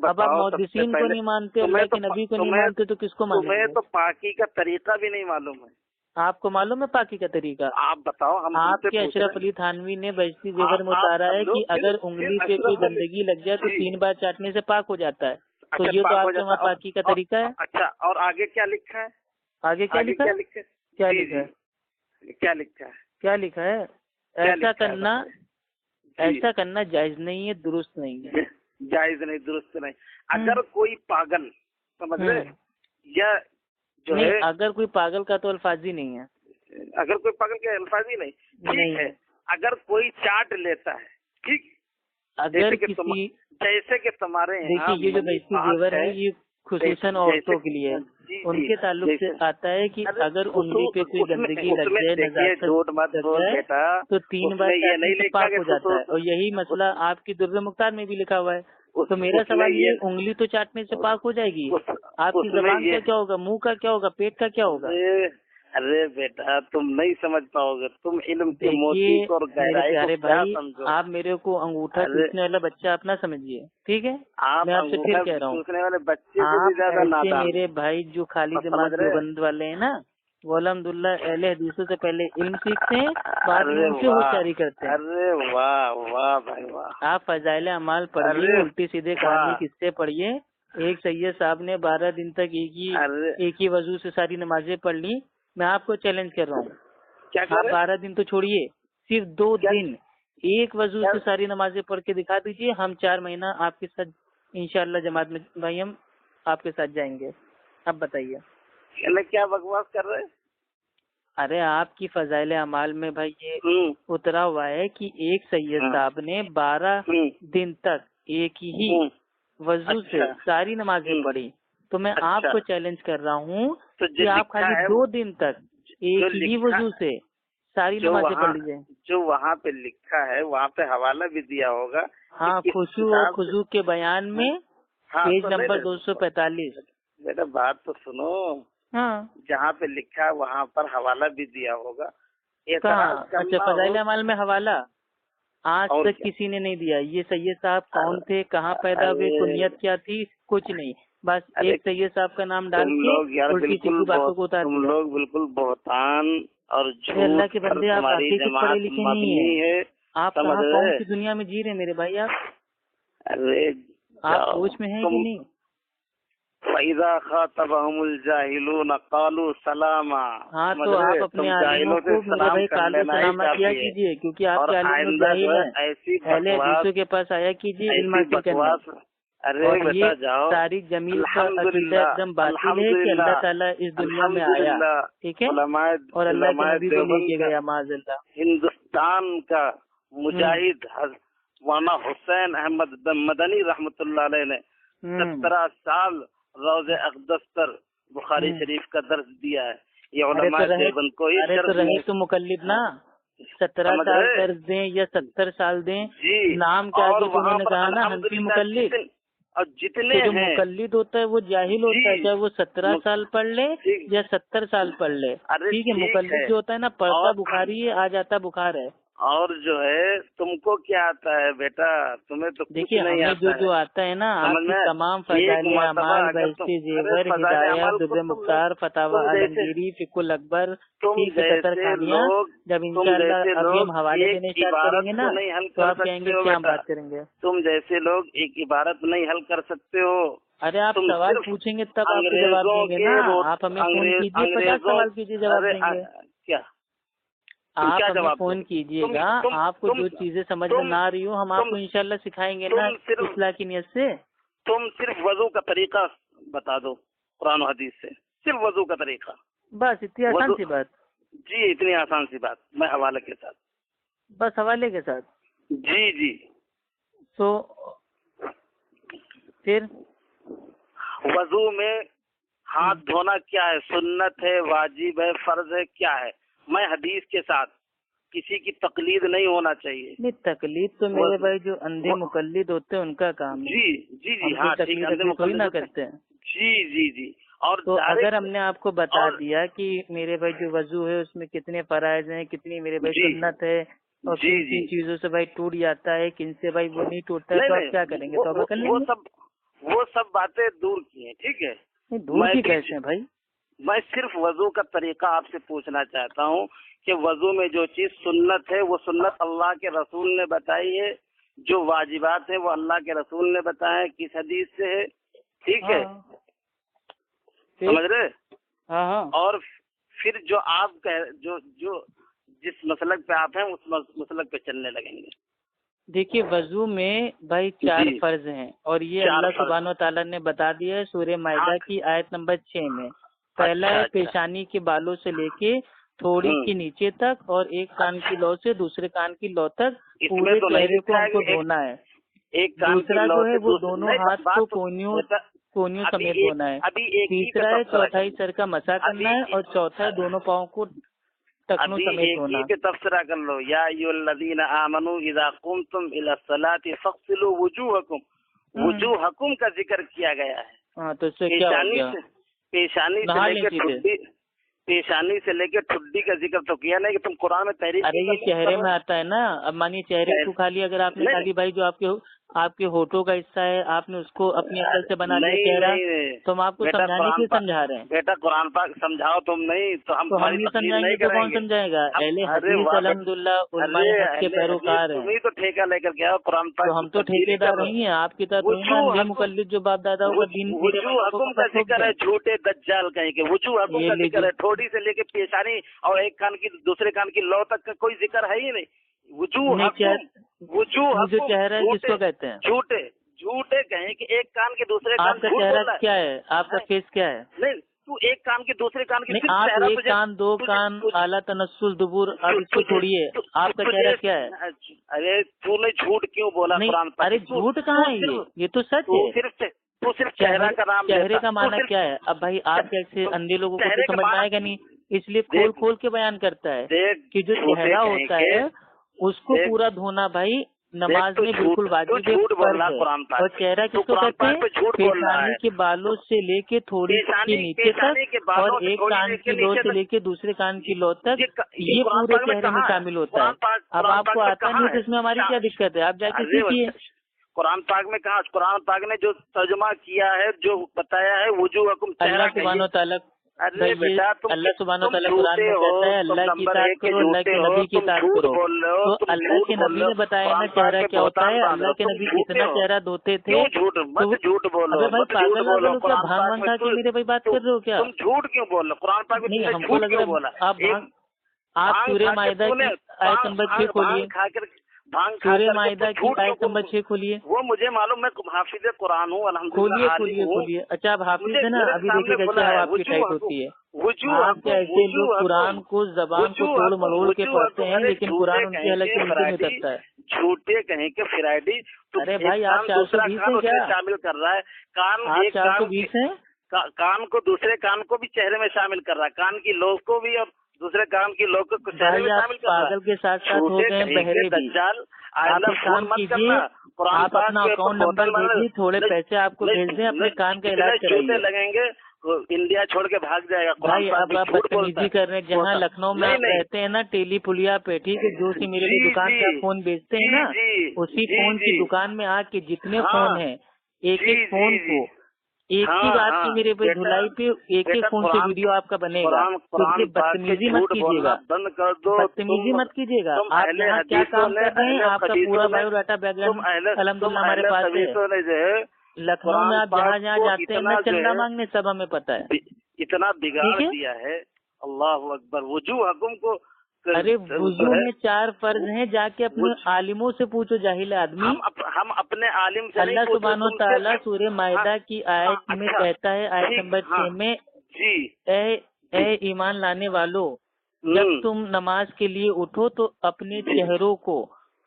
[SPEAKER 2] اب آپ محدثین کو نہیں مانتے، اللہ کے نبی کو نہیں مانتے تو کس کو مانتے؟
[SPEAKER 3] تمہیں تو پاکی کا طریقہ بھی نہیں معلوم ہے۔
[SPEAKER 2] آپ کو معلوم ہے پاکی کا طریقہ؟
[SPEAKER 3] آپ بتاؤ۔
[SPEAKER 2] آپ کے اشرف علی تھانوی نے بہشتی زیور میں اتارا ہے کہ اگر انگلی پہ کوئی گندگی لگ جائے تو 3 بار چاٹنے سے پاک ہو جاتا ہے، تو یہ تو آپ کے وہاں پاکی کا طریقہ ہے۔
[SPEAKER 3] اچھا، اور آگے کیا لکھا ہے؟
[SPEAKER 2] آگے کیا لکھا ہے؟ کیا لکھا ہے؟
[SPEAKER 3] کیا لکھا ہے؟
[SPEAKER 2] کیا لکھا ہے؟ ایسا کرنا جائز نہیں ہے، درست نہیں ہے۔
[SPEAKER 3] جائز نہیں، درست نہیں۔ اگر کوئی پاگل، سمجھ رہے، یا جو ہے
[SPEAKER 2] اگر کوئی پاگل کا تو الفاظ ہی نہیں ہے۔
[SPEAKER 3] اگر کوئی پاگل کے الفاظ ہی نہیں، ٹھیک ہے۔ اگر کوئی چاٹ لیتا ہے، ٹھیک،
[SPEAKER 2] اگر کسی
[SPEAKER 3] جیسے کہ تمہارے
[SPEAKER 2] دیکھیے یہ جو بہشتی زیور ہے یہ خصوصاً عورتوں کے لیے ان کے تعلق سے آتا ہے کہ اگر انگلی پہ کوئی گندگی لگ جائے، نجاست تو 3 بار پاک ہو جاتا ہے، اور یہی مسئلہ آپ کی در مختار میں بھی لکھا ہوا ہے۔ تو میرا سوال یہ انگلی تو چاٹنے سے پاک ہو جائے گی، آپ کی زبان کا کیا ہوگا، منہ کا کیا ہوگا، پیٹ کا کیا ہوگا؟
[SPEAKER 3] ارے بیٹا تم نہیں سمجھ پاؤ گے، تم علم کے موتی اور
[SPEAKER 2] پیارے بھائی آپ میرے کو انگوٹھا چوسنے والا بچہ اپنا سمجھیے، ٹھیک ہے؟ میں آپ سے پھر کہہ رہا ہوں آپ میرے بھائی جو خالی دماغ دیوبند والے ہیں نا وہ الحمدللہ اہل حدیثوں سے پہلے علم سیکھتے ہیں، بعد میں ان سے ہوشیاری کرتے ہیں۔
[SPEAKER 3] ارے واہ واہ بھائی واہ!
[SPEAKER 2] آپ فضائل اعمال پڑھیے، الٹی سیدھے کہانی قصے پڑھیے، ایک سید صاحب نے 12 دن تک ایک ہی وضو سے ساری نمازیں پڑھ لی. میں آپ کو چیلنج کر رہا ہوں, آپ 12 دن تو چھوڑیے, صرف 2 دن ایک وضو سے ساری نمازیں پڑھ کے دکھا دیجیے. ہم 4 مہینہ آپ کے ساتھ انشاءاللہ جماعت میں بھائی ہم آپ کے ساتھ جائیں گے. اب بتائیے
[SPEAKER 3] کیا بکواس کر رہے ہیں؟
[SPEAKER 2] ارے آپ کی فضائل اعمال میں بھائی یہ اترا ہوا ہے کہ ایک سید صاحب نے 12 دن تک ایک ہی وضو سے ساری نمازیں پڑھی. تو میں آپ کو چیلنج کر رہا ہوں کہ آپ خالی 2 دن تک ایک ہی وضو سے ساری نمازیں پڑھ لیجیے.
[SPEAKER 3] جو وہاں پہ لکھا ہے وہاں پہ حوالہ بھی دیا ہوگا.
[SPEAKER 2] ہاں, خشوع اور خضوع کے بیان میں پیج نمبر 245.
[SPEAKER 3] میرا بات تو سنو.
[SPEAKER 2] ہاں,
[SPEAKER 3] جہاں پہ لکھا ہے وہاں پر حوالہ بھی دیا ہوگا.
[SPEAKER 2] اچھا, فضائل اعمال میں حوالہ آج تک کسی نے نہیں دیا. یہ سید صاحب کون تھے, کہاں پیدا ہوئے, کنیت کیا تھی, کچھ نہیں. بس ایک سید صاحب کا نام ڈال کے الٹی سیدھی باتوں کو اتار دیا.
[SPEAKER 3] تم لوگ بالکل بہتان اور جھوٹ.
[SPEAKER 2] اللہ کے بندے, آپ واقعی کچھ پڑھے لکھے نہیں ہیں. آپ کہاں کون سی دنیا میں جی رہے ہیں میرے بھائی؟ آپ سوچ میں ہیں کہ نہیں؟
[SPEAKER 3] فَإِذَا خَاطَبَهُمُ الْجَاهِلُونَ قَالُوا سَلَامًا.
[SPEAKER 2] ہاں, تو آپ اپنے عالموں کو میرے بھائی کالو سلامہ کیا کیجیے, کیونکہ آپ کے عالم میں جاہل ہیں. پہلے حدیثوں کے پاس آیا کیجیے, علم حاصل کرنا. اور یہ طارق جمیل کا عقیدہ ایک دم باطل ہے کہ اللہ تعالیٰ اس دنیا میں آیا, ٹھیک ہے, اور اللہ کے نبی کو لے کے گیا معاذ اللہ.
[SPEAKER 3] ہندوستان کا مجاہد مولانا حسین احمد مدنی رحمۃ اللہ علیہ نے 17 سال روض اقدس پر بخاری شریف کا درس دیا ہے. یہ علماء دیوبند کو ہی
[SPEAKER 2] رہے تو مقلد نا 17 سال درس دیں یا 70 سال دیں, نام کے آگے تو انہوں نے کہا نا حنفی مقلد.
[SPEAKER 3] اور جتنے
[SPEAKER 2] جو مقلد ہوتا ہے وہ جاہل ہوتا ہے, چاہے وہ 17 سال پڑھ لے یا 70 سال پڑھ لے. ٹھیک ہے, مقلد جو ہوتا ہے نا پڑھتا بخاری ہے, آ جاتا بخار ہے.
[SPEAKER 3] اور جو ہے تم کو کیا آتا ہے بیٹا؟ تمہیں تو
[SPEAKER 2] دیکھیے ہمیں جو آتا ہے نا, آپ کی تمام فضائل اعمال, بہشتی زیور, ہدایت, در مختار, فتاوی عالمگیری, فقہ الاکبر, ٹھیک ہے, قطر خانیہ, جب انشاءاللہ ابھی ہم حوالے دینے اسٹارٹ کریں گے نا تو آپ کہیں گے کیا بات کریں گے.
[SPEAKER 3] تم جیسے لوگ ایک عبارت نہیں حل کر سکتے ہو.
[SPEAKER 2] ارے آپ سوال پوچھیں گے تب آپ کو جواب دیں گے نا. آپ ہمیں فون کیجیے, 50 سوال کیجیے, جواب دیں گے.
[SPEAKER 3] کیا
[SPEAKER 2] آپ ہمیں فون کیجیے گا, آپ کو جو چیزیں سمجھ میں نہ آ رہی ہو ہم آپ کو انشاءاللہ سکھائیں گے نا اصلاح کی نیت سے.
[SPEAKER 3] تم صرف وضو کا طریقہ بتا دو قرآن و حدیث سے, صرف وضو کا طریقہ,
[SPEAKER 2] بس اتنی آسان سی بات.
[SPEAKER 3] جی اتنی آسان سی بات, میں حوالے کے ساتھ.
[SPEAKER 2] بس حوالے کے ساتھ.
[SPEAKER 3] جی
[SPEAKER 2] تو پھر
[SPEAKER 3] وضو میں ہاتھ دھونا کیا ہے؟ سنت ہے, واجب ہے, فرض ہے, کیا ہے؟ میں حدیث کے ساتھ, کسی کی تقلید نہیں ہونا چاہیے.
[SPEAKER 2] نہیں, تقلید تو میرے بھائی جو اندھے مقلد ہوتے ہیں ان کا کام ہے.
[SPEAKER 3] جی ہاں,
[SPEAKER 2] تقلید کوئی نہ کرتے ہیں.
[SPEAKER 3] جی. اور
[SPEAKER 2] تو اگر ہم نے آپ کو بتا دیا کہ میرے بھائی جو وضو ہے اس میں کتنے فرائض ہیں, کتنی میرے بھائی سنت ہے, اور کن چیزوں سے بھائی ٹوٹ جاتا ہے, کن سے بھائی وہ نہیں ٹوٹتا ہے, تو آپ کیا کریں گے؟ توبہ کر لیں گے.
[SPEAKER 3] وہ سب باتیں دور کی ہیں, ٹھیک ہے.
[SPEAKER 2] دور کی کیسے ہیں بھائی؟
[SPEAKER 3] میں صرف وضو کا طریقہ آپ سے پوچھنا چاہتا ہوں کہ وضو میں جو چیز سنت ہے وہ سنت اللہ کے رسول نے بتائی ہے, جو واجبات ہیں وہ اللہ کے رسول نے بتایا ہے, کس حدیث سے ہے, ٹھیک ہے, سمجھ رہے؟
[SPEAKER 2] ہاں.
[SPEAKER 3] اور پھر جو آپ جو جس مسلک پہ آپ ہیں اس مسلک پہ چلنے لگیں گے.
[SPEAKER 2] دیکھیے وضو میں بھائی 4 فرض ہیں, اور یہ اللہ سبحانہ و تعالیٰ نے بتا دیا ہے سورہ مائدہ کی آیت نمبر 6 میں. پہلا ہے پیشانی کے بالوں سے لے کے تھوڑی کے نیچے تک, اور ایک کان کی لو سے دوسرے کان کی لو تک پورے چہرے کو ہم کو دھونا ہے. دوسرا جو ہے وہ دونوں ہاتھ کو کونیوں سمیت دھونا ہے. تیسرا ہے چوتھائی سر کا مسح کرنا ہے, اور چوتھا ہے دونوں پاؤں کو ٹکنوں سمیت دھونا.
[SPEAKER 3] تبصرہ کر لو, یا ایھا الذین آمنوا اذا قمتم الى الصلاۃ فاغسلوا وجوہکم. وجوہکم کا ذکر کیا گیا ہے.
[SPEAKER 2] ہاں, تو اس سے کیا ہو گیا؟
[SPEAKER 3] پیشانی سے لے کے ٹھڈی کا ذکر تو کیا نہیں کہ تم قرآن میں تحریر.
[SPEAKER 2] ارے یہ چہرے میں آتا ہے نا. اب مانیے چہرے کو خالی اگر آپ نے خالی بھائی جو आपके होठों का हिस्सा है, आपने उसको अपनी अकल से बना लिया चेहरा, तो हम आपको समझाने के लिए समझा रहे हैं।
[SPEAKER 3] बेटा कुरान पाक समझाओ तुम, नहीं तो हम
[SPEAKER 2] तो ये समझाएंगे तो कौन समझाएगा? अहले हदीस अल्हम्दुलिल्लाह उलमाए हक के पैरोकार हैं।
[SPEAKER 3] तुम्ही तो ठेका लेकर के आओ कुरान पाक।
[SPEAKER 2] तो हम तो ठेकेदार नहीं है आपकी तरह मुकल्लिद जो बाप दादा का दिन
[SPEAKER 3] हुकूम का जिक्र है, झूठे दज्जाल कहीं के वुजू हुकूम का जिक्र है, ठोड़ी से लेके पेशानी और एक कान की दूसरे कान की लौ तक का कोई जिक्र है ही नहीं। वुजू
[SPEAKER 2] जो चेहरा है किसको कहते हैं?
[SPEAKER 3] झूठे कहें कि एक कान के दूसरे कान।
[SPEAKER 2] आपका चेहरा क्या है? आपका फेस क्या है?
[SPEAKER 3] नहीं, तू एक कान के दूसरे कान की
[SPEAKER 2] आप एक कान दो कान आला तनस्सुल दुबुर, अब इसको छोड़िए, आपका चेहरा क्या है?
[SPEAKER 3] अरे तूने झूठ क्यों बोला कुरान पर?
[SPEAKER 2] अरे झूठ कहाँ है, ये तो सच है।
[SPEAKER 3] तू सिर्फ चेहरा का नाम,
[SPEAKER 2] चेहरे का माना क्या है? अब भाई आप जैसे अंधे लोगों को तो समझ में आएगा नहीं, इसलिए खोल के बयान करता है कि जो चेहरा होता है उसको पूरा धोना भाई नमाज में बिल्कुल वाजिब है। और चेहरा किसको कहते हैं? पेशानी के बालों से लेके थोड़ी के नीचे तक और एक कान की लो से लेके दूसरे कान की लो तक, ये पूरे चेहरे में शामिल होता है। अब आपको आता नहीं तो इसमें हमारी क्या दिक्कत है? आप जाके सीखिए।
[SPEAKER 3] कुरान पाक में कहा? कुरान पाक ने जो तर्जुमा किया है, जो बताया है, वुजू हुकुम
[SPEAKER 2] अल्लाह सुब्हानो व तआला, अल्लाह सुब्हानो व तआला कुरान में कहता है अल्लाह की इताअत करो, अल्लाह के नबी की इताअत करो। तो अल्लाह के नबी ने बताया ना चेहरा क्या होता है। अल्लाह के नबी कितना चेहरा धोते थे।
[SPEAKER 3] झूठ बोलो।
[SPEAKER 2] अबे भाई पागल हो गए क्या? भान खा के मेरे भाई बात कर रहे हो क्या?
[SPEAKER 3] तुम झूठ क्यों बोल रहे हो? कुरान पाक में
[SPEAKER 2] हमको लग रहा है आप सूरह माइदा की आयत नंबर 6 खोलिए। सूरह माइदा की आयत नंबर 6 खोलिए।
[SPEAKER 3] वो मुझे मालूम, मैं हाफिज कुरान हूँ अल्हम्दुलिल्लाह।
[SPEAKER 2] खोलिए। अच्छा आप हाफिज है ना? अभी देखिए कैसे आपकी टाइट होती है। आप ऐसे लोग कुरान को जबान को तोड़ मरोड़ के पढ़ते हैं, लेकिन कुरान उनकी हलक के नीचे नहीं करता है।
[SPEAKER 3] झूठे कहीं के फिराइडी।
[SPEAKER 2] अरे भाई आप 420 है क्या?
[SPEAKER 3] शामिल कर रहा है कान,
[SPEAKER 2] आप 420 है?
[SPEAKER 3] कान को दूसरे कान को भी चेहरे में शामिल कर रहा है, कान की लोग को भी और दूसरे काम की लोग को चेहरे में शामिल कर रहा है।
[SPEAKER 2] पागल के साथ साथ हो गए बहरे भी। आप काम कीजिए, आप अपना अकाउंट नंबर भेजिए, थोड़े पैसे आपको भेज दें, अपने कान का इलाज कराइए।
[SPEAKER 3] लगेंगे इंडिया छोड़ के भाग जाएगा।
[SPEAKER 2] भाई अब आप बदतमीजी कर रहे हैं। जहाँ लखनऊ में आप रहते हैं ना, टेली पुलिया पे, ठीक है, जो सी मेरे लिए दुकान पे आप फोन बेचते हैं ना, उसी फोन की दुकान में आके जितने फोन है, एक एक फोन को एक ही बात की मेरे पे धुलाई पे एक फोन से वीडियो आपका बनेगा। क्योंकि बदतमीजी मत कीजिएगा, बदतमीजी मत कीजिएगा। आप यहाँ क्या काम कर रहे हैं? आपका पूरा बायोडाटा बैकग्राउंड अल्हम्दुलिल्लाह हमारे पास है। लखनऊ में आप जहाँ जहाँ जाते हैं ना चंदा मांगने, सब हमें पता है।
[SPEAKER 3] इतना बिगाड़ दिया है, अल्लाह अकबर। वुजू हुकुम को,
[SPEAKER 2] अरे वुजू में 4 फर्ज हैं, जाके अपने आलिमों से पूछो जाहिल आदमी।
[SPEAKER 3] हम अपने आलिम से
[SPEAKER 2] अल्लाह सुब्हानो तआला सूरह माइदा की आयत में कहता है, आयत नंबर 6 में, ए ईमान लाने वालों, जब तुम नमाज के लिए उठो तो अपने चेहरों को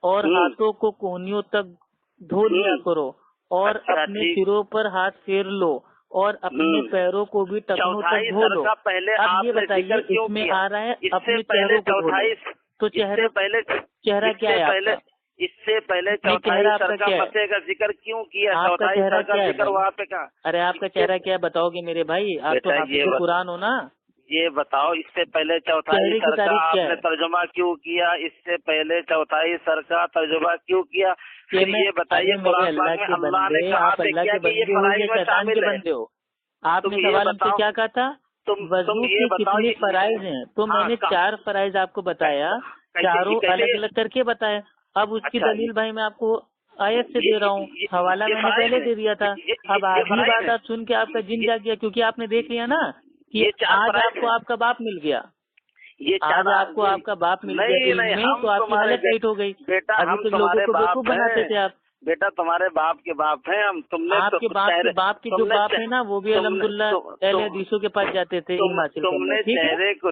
[SPEAKER 2] और हाथों को कोहनियों तक धो लिया करो और अपने सिरों पर हाथ फेर लो और अपने पैरों को भी टखनों तक धो लो। अब ये बताइए, इसमें आ रहा है अपने चेहरों को धो लो, तो चेहरा क्या है आपका?
[SPEAKER 3] इससे पहले चौथाई सर का मसले का जिक्र क्यों किया?
[SPEAKER 2] आपका चेहरा क्या है?
[SPEAKER 3] वहाँ पे कहा?
[SPEAKER 2] अरे आपका चेहरा क्या है बताओगे मेरे भाई? आप तो हाफिज कुरान हो ना।
[SPEAKER 3] ये बताओ, इससे पहले चौथाई सर का आपने तर्जुमा क्यों किया? इससे पहले चौथाई सर का तर्जुमा क्यों किया? फिर ये बताइए,
[SPEAKER 2] अल्लाह के बंदे, आप अल्लाह के बंदे हो या शैतान के बंदे हो? आपने सवाल हमसे क्या कहा था? वजू के कितने फराइज हैं? तो मैंने 4 फराइज आपको बताया, चारों अलग अलग करके बताया। अब उसकी दलील भाई मैं आपको आयत से दे रहा हूँ, हवाला मैंने पहले दे दिया था। अब आधी बात आप सुन के आपका जिन जाग गया, क्योंकि आपने देख लिया ना कि आज आपको आपका बाप मिल गया, आज आपको आपका बाप मिल गया, तो आपकी हालत टाइट हो गई। अभी तो लोगों को बेवकूफ बनाते थे आप।
[SPEAKER 3] बेटा तुम्हारे बाप के बाप हैं हम, तुमने
[SPEAKER 2] आपके बाप के जो बाप है ना, वो भी अल्हम्दुलिल्लाह अहले हदीसों के पास जाते थे।
[SPEAKER 3] तुमने चेहरे को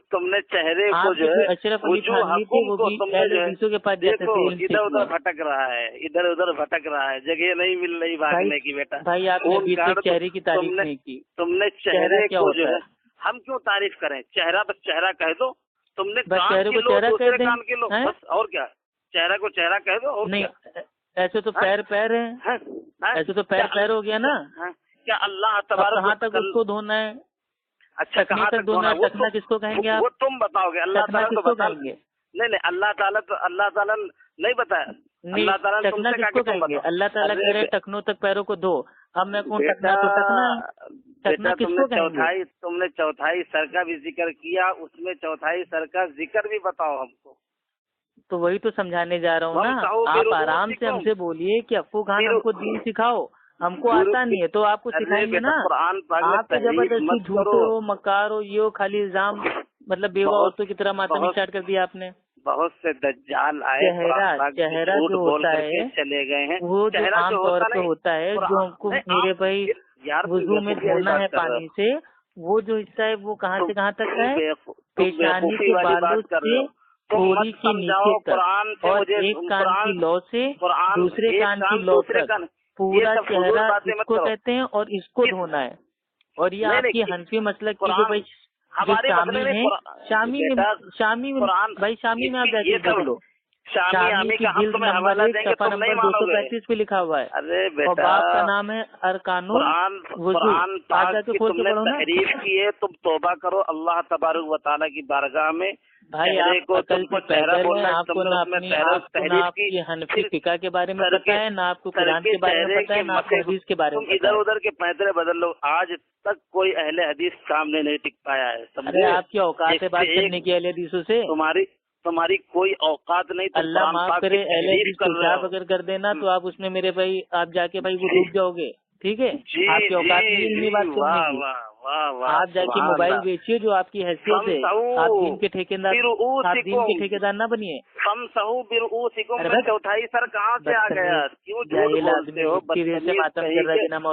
[SPEAKER 3] जो है
[SPEAKER 2] अशरफ अली थानवी थे, वो भी अहले हदीसों के पास जाते थे।
[SPEAKER 3] इधर उधर भटक रहा है, इधर उधर भटक रहा है, जगह नहीं मिल रही भागने की। बेटा
[SPEAKER 2] भाई आपने अभी तक चेहरे की तारीफ नहीं की।
[SPEAKER 3] तुमने चेहरे को जो है, हम क्यों तारीफ करें? चेहरा बस चेहरा कह दो। तुमने
[SPEAKER 2] चेहरे को चेहरा कह दें,
[SPEAKER 3] बस, और क्या? चेहरा को चेहरा कह दो। और
[SPEAKER 2] नहीं, ऐसे तो पैर है, ऐसे तो पैर हो गया ना।
[SPEAKER 3] क्या अल्लाह तबारक
[SPEAKER 2] कहाँ तक उसको धोना है?
[SPEAKER 3] अच्छा कहाँ तक धोना है?
[SPEAKER 2] टखना किसको कहेंगे आप?
[SPEAKER 3] वो तुम बताओगे। अल्लाह ताला
[SPEAKER 2] किसको कहेंगे?
[SPEAKER 3] नहीं, अल्लाह ताला नहीं बताया। अल्लाह ताला ने
[SPEAKER 2] टकना
[SPEAKER 3] तुमसे कहा
[SPEAKER 2] किसको
[SPEAKER 3] कि तुम
[SPEAKER 2] कहेंगे?
[SPEAKER 3] बताओ।
[SPEAKER 2] अल्लाह ताला कह रहे टकनों तक पैरों को धो, अब मैं कौन टकना? तो टकना किसको कहेंगे?
[SPEAKER 3] तुमने चौथाई सर का भी जिक्र किया, उसमें चौथाई सर का जिक्र भी बताओ हमको।
[SPEAKER 2] तो वही तो समझाने जा रहा हूँ ना, आप आराम से हमसे बोलिए कि अफ्फू खान हमको दीन सिखाओ, हमको आता नहीं है तो आपको सिखाएंगे ना। आप तो जबरदस्ती झूठे हो, मक्कार हो, ये हो, खाली इल्जाम, मतलब बेवा औरतों की तरह मातम स्टार्ट कर दिया आपने।
[SPEAKER 3] बहुत से दज्जाल आए,
[SPEAKER 2] चेहरा जो होता है
[SPEAKER 3] चले गए हैं,
[SPEAKER 2] वो जो आम तौर पे होता है, जो हमको मेरे भाई वुजू में धोना है पानी से, वो जो हिस्सा है वो कहाँ से कहाँ तक है? पेशानी के बालों से थोड़ी के नीचे तक, और एक कान की लौ से दूसरे कान की लौ तक पूरा चेहरा इसको कहते हैं, और इसको धोना है। और ये आपकी हनफी मसलक की जो भाई शामी है, शामी में भाई शामी में आप जाके देख लो, शामी की जिल्द नंबर 1 सफा नंबर 235 पे लिखा हुआ है। और बाप का नाम है अरकानुल वुजू। आप जाके खोल के पढ़ो ना।
[SPEAKER 3] तहरीफ की है, तुम तौबा करो अल्लाह तबारक व तआला की बारगाह में।
[SPEAKER 2] भाई आप अकल से पैदल हैं, आपको ना आपकी हनफी फिका के बारे में पता है, ना आपको कुरान के बारे में पता है, ना आपको हदीस के बारे में पता है।
[SPEAKER 3] इधर उधर के पैदले बदल लो, आज तक कोई अहले हदीस सामने नहीं टिक पाया है।
[SPEAKER 2] अरे आपकी औकात है बात करने की अहले हदीसों से?
[SPEAKER 3] तुम्हारी कोई औकात नहीं।
[SPEAKER 2] अल्लाह माफ करे, अहले हदीस पेशाब अगर कर देना तो आप उसमें मेरे भाई आप जाके भाई वो डूब जाओगे, ठीक है? आपकी औकात नहीं बात करने की। आप जाके मोबाइल बेचिए जो आपकी हैसियत है, आप दिन के ठेकेदार ना बनिए।
[SPEAKER 3] चौथाई सर कहाँ से आ गया? क्यों झूठ बोलते हो?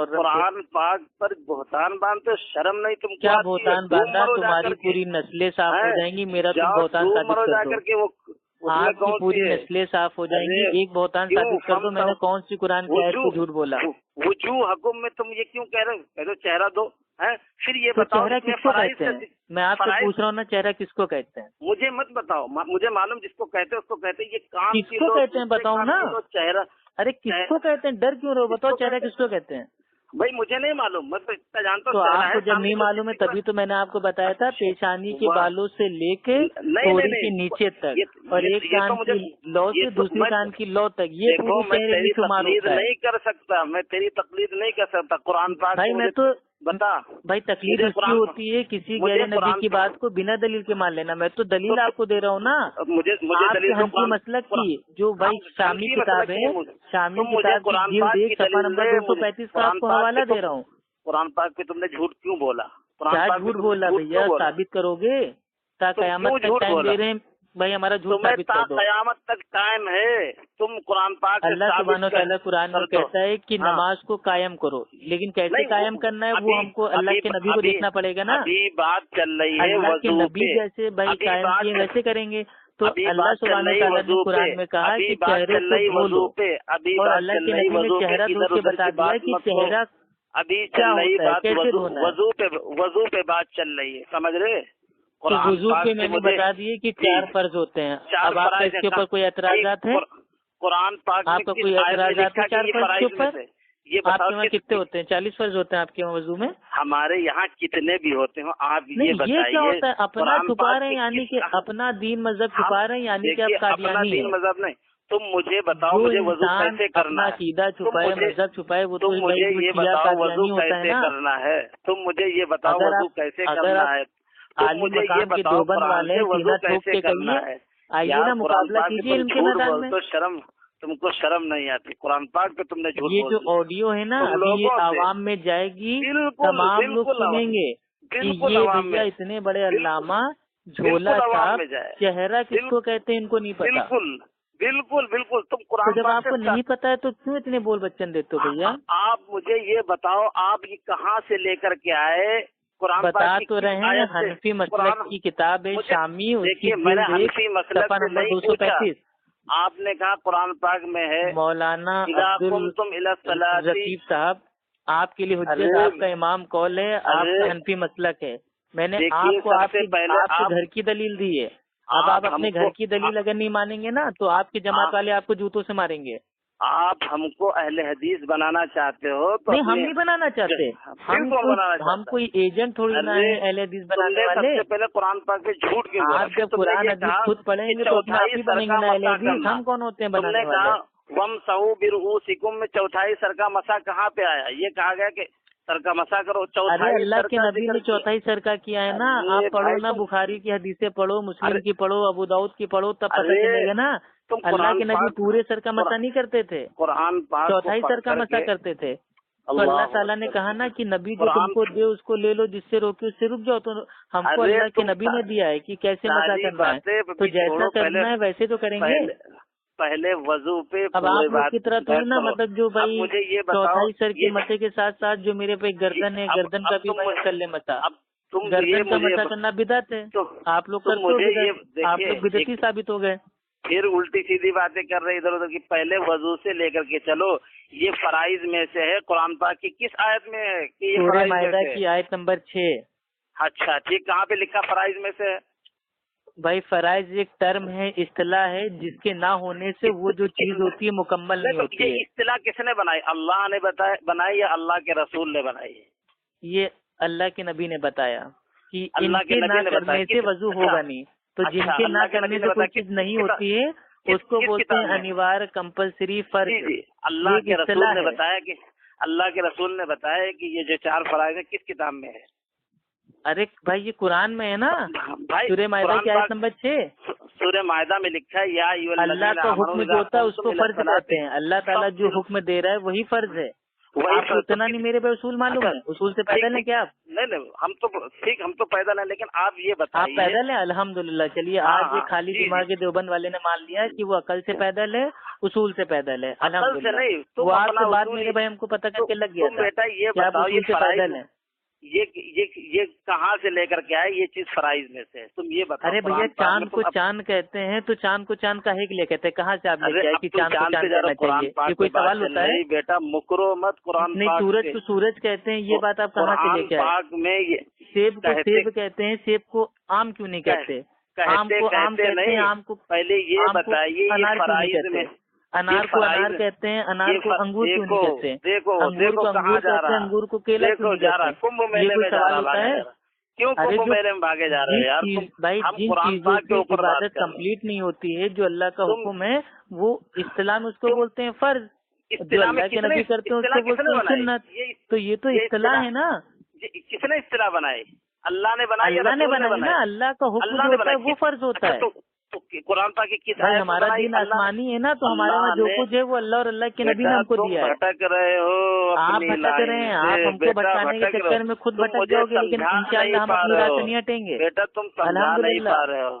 [SPEAKER 3] कुरान पाक पर बोहतान बांधते हो, शर्म नहीं तुमको?
[SPEAKER 2] क्या बोहतान बांधा? तुम्हारी पूरी नस्लें साफ हो जाएंगी, मेरा तुम बोहतान साबित कर दो। आपकी पूरी नस्लें साफ हो जाएंगी, एक बोहतान साबित कर दो। मैंने कौन सी कुरान की आयत को झूठ बोला?
[SPEAKER 3] वजू हकुम में तुम ये क्यों कह रहे हो? कह दो चेहरा दो है, फिर ये बताओ
[SPEAKER 2] चेहरा किसको कहते हैं? मैं आपसे पूछ रहा हूँ ना, चेहरा किसको कहते हैं?
[SPEAKER 3] मुझे मत बताओ, मुझे मालूम जिसको कहते हैं उसको कहते हैं। ये काम
[SPEAKER 2] किसको कहते हैं बताओ ना?
[SPEAKER 3] चेहरा,
[SPEAKER 2] अरे किसको कहते हैं? डर क्यों रहो, बताओ चेहरा किसको कहते हैं?
[SPEAKER 3] भाई मुझे नहीं मालूम, मैं तो इतना जानता हूँ।
[SPEAKER 2] तो आपको जब नहीं मालूम है तभी तो मैंने आपको बताया था, पेशानी के बालों से लेके थोड़ी के नीचे तक, और एक कान की लौ से दूसरी कान की लौ तक, ये पूरी चेहरे की शुमार होता है।
[SPEAKER 3] नहीं कर सकता, मैं तेरी तकलीद नहीं कर सकता। कुरान पाक
[SPEAKER 2] भाई मैं तो
[SPEAKER 3] बता
[SPEAKER 2] भाई, तकलीफ उसकी होती है किसी गैर नबी की बात को बिना दलील के मान लेना। मैं तो दलील आपको दे रहा हूँ ना, आपके हनफी मसलक की जो भाई शामी किताब है, शामी किताब की जिल्द 1 सफा नंबर 235 का आपको हवाला दे रहा हूँ।
[SPEAKER 3] कुरान पाक पे तुमने झूठ क्यों बोला?
[SPEAKER 2] क्या झूठ बोला भैया? साबित करोगे? कयामत तक टाइम दे रहे हैं भाई, हमारा झूठ साबित कर दो।
[SPEAKER 3] कयामत तक टाइम है, तुम कुरान पाक
[SPEAKER 2] अल्लाह सुब्हानो तआला कुरान में कहता है कि नमाज को कायम करो, लेकिन कैसे कायम करना है वो हमको अल्लाह के नबी को देखना पड़ेगा ना।
[SPEAKER 3] अभी बात चल रही है
[SPEAKER 2] अल्लाह के नबी जैसे भाई कायम किए वैसे करेंगे, तो अल्लाह सुब्हानो तआला ने कुरान में कहा कि चेहरे को धो लो, और अल्लाह के नबी ने चेहरा धो के बता दिया कि चेहरा
[SPEAKER 3] अभी क्या होता है, कैसे धोना है। वजू पे बात चल रही है, समझ रहे?
[SPEAKER 2] तो वुजू पे मैंने बता दिए कि 4 फर्ज होते हैं। अब आपका इसके ऊपर कोई एतराजात है?
[SPEAKER 3] कुरान पाक
[SPEAKER 2] आपका कोई एतराजात है 4 फर्ज के ऊपर? आपके वहाँ कितने होते हैं? 40 फर्ज होते हैं आपके वहाँ वजू में?
[SPEAKER 3] हमारे यहाँ कितने भी होते हैं आप ये बताइए।
[SPEAKER 2] ये क्या होता है? अपना छुपा रहे हैं यानी कि अपना दीन मजहब छुपा रहे हैं, यानी कि आप कादियानी हैं।
[SPEAKER 3] मजहब नहीं, तुम मुझे बताओ मुझे वजू कैसे करना है?
[SPEAKER 2] अकीदा छुपाए, मजहब छुपाए, वो तो
[SPEAKER 3] मुझे ये बताओ वजू कैसे करना है? तुम मुझे ये बताओ वजू कैसे करना है?
[SPEAKER 2] मुझे ये बताओ वाले सीना ठोक के कहिए, आइए ना मुकाबला कीजिए इनके मैदान में।
[SPEAKER 3] तो शर्म, तुमको शर्म नहीं आती? कुरान पाक पे तुमने झूठ।
[SPEAKER 2] ये जो ऑडियो है ना अभी ये आवाम में जाएगी, तमाम लोग सुनेंगे कि ये भैया इतने बड़े अल्लामा झोला छाप, चेहरा किसको कहते हैं इनको नहीं पता।
[SPEAKER 3] बिल्कुल बिल्कुल तुम कुरान
[SPEAKER 2] तो जब आपको नहीं पता है तो क्यों इतने बोल बच्चन देते हो भैया?
[SPEAKER 3] आप मुझे ये बताओ, आप ये कहाँ से लेकर के आए? कुरान
[SPEAKER 2] बता तो रहे हैं, हनफी मसलक की किताब है शामी, उसकी सफा नंबर 235।
[SPEAKER 3] आपने कहा कुरान पाक में है।
[SPEAKER 2] मौलाना अब्दुल रकीब साहब, आपके लिए हुज्जत आपका इमाम कौल है, आपका हनफी मसलक है। मैंने आपको आपके घर की दलील दी है। अब आप अपने घर की दलील अगर नहीं मानेंगे ना तो आपके जमात वाले आपको जूतों से मारेंगे।
[SPEAKER 3] आप हमको अहले हदीस बनाना चाहते हो तो
[SPEAKER 2] नहीं, हम नहीं बनाना चाहते। हम कोई एजेंट थोड़ी ना है अहले हदीस बनाने वाले।
[SPEAKER 3] सबसे पहले कुरान पाक पे झूठ क्यों?
[SPEAKER 2] आप जब कुरान हदीस खुद पढ़ेंगे तो अपना आप ही बनेंगे ना अहले हदीस। हम कौन होते हैं बनाने वाले?
[SPEAKER 3] वमसहू बिरुऊसिकुम में चौथाई सर का मसा कहाँ पे आया? ये कहा गया कि सर का मसा करो।
[SPEAKER 2] अरे अल्लाह के नबी ने चौथाई सर का किया है ना। आप पढ़ो ना, बुखारी की हदीसें पढ़ो, मुस्लिम की पढ़ो, अबू दाऊद की पढ़ो, तब पता चलेगा ना। अल्लाह के नबी पूरे सर का मसा नहीं करते थे,
[SPEAKER 3] कुरान पाक
[SPEAKER 2] चौथाई सर का मसा करते थे। तो अल्लाह ताला ने कहा ना कि नबी जो तुमको दे उसको ले लो, जिससे रोके उससे रुक जाओ। तो हमको अल्लाह के नबी ने दिया है कि कैसे मसा करना है, तो जैसा करना है वैसे तो करेंगे।
[SPEAKER 3] पहले वजू पे
[SPEAKER 2] अब आप लोग की तरह थोड़ी ना, मतलब जो भाई
[SPEAKER 3] मुझे ये
[SPEAKER 2] चौथाई सर के मसे के साथ साथ जो मेरे पे गर्दन है, गर्दन का भी भाई कर ले मसा। गर्दन का मसा करना बिदअत है, आप लोग करते हो, आप लोग बिदअती साबित हो गए।
[SPEAKER 3] फिर उल्टी सीधी बातें कर रहे इधर उधर की। पहले वजू से लेकर के चलो, ये फराइज में से है। कुरान पाक की किस आयत में है कि ये
[SPEAKER 2] सूरह माइदा की आयत नंबर 6।
[SPEAKER 3] अच्छा ठीक, कहाँ पे लिखा फराइज में से?
[SPEAKER 2] भाई फराइज एक टर्म है, इस्तिलाह है, जिसके ना होने से वो जो चीज होती है मुकम्मल नहीं होती है।
[SPEAKER 3] ये इस्तिलाह किसने बनाई? अल्लाह ने बनाई या अल्लाह के रसूल ने बनाई?
[SPEAKER 2] ये अल्लाह के नबी ने बताया कि इनके ना करने से वजू होगा नहीं। तो जिनके ना करने से कोई चीज नहीं होती है उसको बोलते हैं अनिवार्य, कंपलसरी, फर्ज।
[SPEAKER 3] अल्लाह के रसूल ने बताया कि अल्लाह के रसूल ने बताया कि ये जो 4 फराइज है किस किताब में है?
[SPEAKER 2] अरे भाई ये कुरान में है ना,
[SPEAKER 3] भाई
[SPEAKER 2] सूरह माइदा की आयत नंबर 6।
[SPEAKER 3] सूरह माइदा में लिखा है या
[SPEAKER 2] अल्लाह का हुक्म जो होता है उसको फर्ज कहते हैं। अल्लाह ताला जो हुक्म दे रहा है वही फर्ज है। आपको इतना नहीं मेरे पे उसूल मालूम है? उसूल से पैदल है क्या आप?
[SPEAKER 3] नहीं, हम तो ठीक, हम तो पैदल है, लेकिन आप ये बताइए।
[SPEAKER 2] आप पैदल है? अल्हम्दुलिल्लाह। चलिए आज ये खाली दिमाग के देवबंद वाले ने मान लिया कि वो अकल से पैदल है, उसूल से पैदल है। अल्हम्दुलिल्लाह। वो आपके बाद मेरे भाई हमको पता करके लग गया था
[SPEAKER 3] बेटा। ये बताओ,
[SPEAKER 2] उसूल से पैदल है।
[SPEAKER 3] ये कहाँ से लेकर के आए? ये चीज फराइज में से तुम ये बताओ।
[SPEAKER 2] अरे भैया चांद को चांद कहते हैं तो चांद को चांद काहे के लिए कहते हैं? कहाँ से आप लेके आए कि चांद को चांद कहना चाहिए? ये कोई सवाल होता है?
[SPEAKER 3] बेटा मुकरो मत कुरान।
[SPEAKER 2] नहीं, सूरज को सूरज कहते हैं, ये बात आप कहाँ से लेके आए? सेब को सेब कहते हैं, सेब को आम क्यों नहीं कहते? आम को आम कहते हैं, आम को
[SPEAKER 3] पहले ये बताइए
[SPEAKER 2] अनार क्यों नहीं कहते? अनार को अनार कहते हैं, अनार को अंगूर क्यों नहीं कहते? अंगूर को अंगूर कहते हैं, अंगूर को केला क्यों नहीं कहते?
[SPEAKER 3] कुंभ मेले में सवाल होता है? क्यों कुंभ मेले में भागे जा रहे हैं यार?
[SPEAKER 2] भाई जिन चीजों की इबादत कंप्लीट नहीं होती है, जो अल्लाह का हुक्म है, वो इस्तिलाह में उसको बोलते हैं फर्ज। जो अल्लाह के नबी करते हैं उसको बोलते हैं सुन्नत। तो ये तो इस्तिलाह है ना।
[SPEAKER 3] किसने इस्तिलाह बनाई? अल्लाह ने बनाई।
[SPEAKER 2] अल्लाह ने बनाई ना। अल्लाह का हुक्म होता है वो फर्ज होता है।
[SPEAKER 3] कुरान पाक की किस
[SPEAKER 2] भाई हमारा दिन आसमानी है ना, तो हमारे वहाँ जो कुछ है वो अल्लाह और अल्लाह के नबी ने हमको दिया है।
[SPEAKER 3] भटक रहे हो,
[SPEAKER 2] आप भटक रहे हैं, आप हमको भटकाने के चक्कर में खुद भटक जाओगे, लेकिन इंशाअल्लाह हम अपनी राह से नहीं हटेंगे।
[SPEAKER 3] बेटा तुम समझा नहीं पा रहे हो,